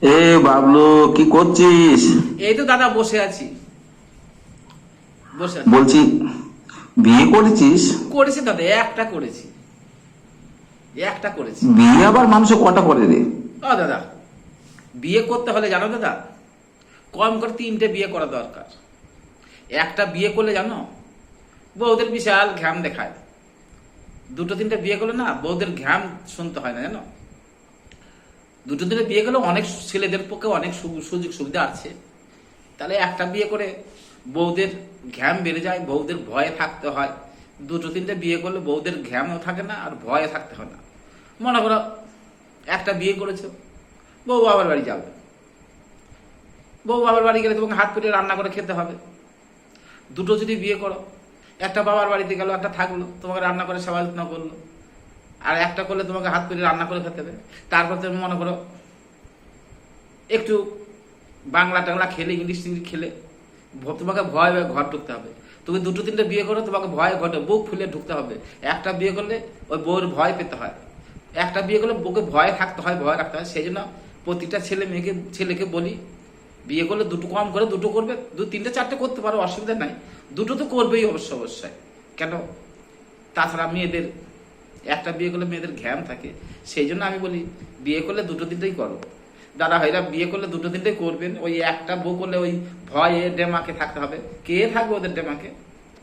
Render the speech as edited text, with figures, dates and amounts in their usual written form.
এ বাবলু, কি করছিস? এই তো দাদা বসে আছি। বসে আছি। বলছি, বিয়ে করেছিস? করেছি দাদা, একটা করেছি। একটা করেছি। বিয়ে আবার মানুষে কটা করে রে? ও দাদা, বিয়ে করতে হলে জানো দাদা, কম করে 3টে বিয়ে করা দরকার। একটা বিয়ে করলে জানো, বউদের বিশাল ঘ্যাম দেখায়। 2-3টে বিয়ে করলে না, বউদের ঘ্যাম শুনতে হয় না জানো। 2-3টে বিয়ে করলে অনেক ছেলেদের পক্ষে অনেক সুযোগ সুবিধা আছে। তাহলে একটা বিয়ে করে বউদের ঘ্যাম বেড়ে যায়, বউদের ভয়ে থাকতে হয়। 2-3টে বিয়ে করলে বউদের ঘ্যামও থাকে না, আর ভয়ে থাকতে হয় না। মনে করো একটা বিয়ে করেছো, বউ বাবার বাড়ি যাবে। বউ বাবার বাড়ি গেলে তোমাকে হাত পেতে রান্না করে খেতে হবে। দুটো যদি বিয়ে করো, একটা বাবার বাড়িতে গেল, একটা থাকলো, তোমাকে রান্না করে সেবা যত্ন করলো। আর একটা করলে তোমাকে হাত পেতে রান্না করে খেতে হবে। তারপর তুমি মনে করো একটু বাংলা টাংলা খেলে, ইংলিশ টিংলিশ খেলে তোমাকে ভয় ভয়ে ঘর ঢুকতে হবে। তুমি 2-3টে বিয়ে করো, তোমাকে ভয় ঘটে বুক ফুলে ঢুকতে হবে। একটা বিয়ে করলে ওই বউর ভয় পেতে হয়। একটা বিয়ে করলে বউকে ভয় থাকতে হয়, ভয় রাখতে হয়। সেই জন্য প্রতিটা ছেলেকে বলি, বিয়ে করলে দুটো কম করে দুটো করবে। 2-3টে 4টে করতে পারো, অসুবিধা নাই। দুটো তো করবেই অবশ্যই। কেন? তাছাড়া মেয়েদের একটা বিয়ে করলে মেয়েদের ঘ্যাম থাকে। সেই জন্য আমি বলি, বিয়ে করলে 2-3টেই করো। দাদা ভাইরা বিয়ে করলে 2-3টেই করবেন। ওই একটা বউ করলে ওই ভয়ে ডেমাকে থাকতে হবে। কে থাকবে ওদের ডেমাকে?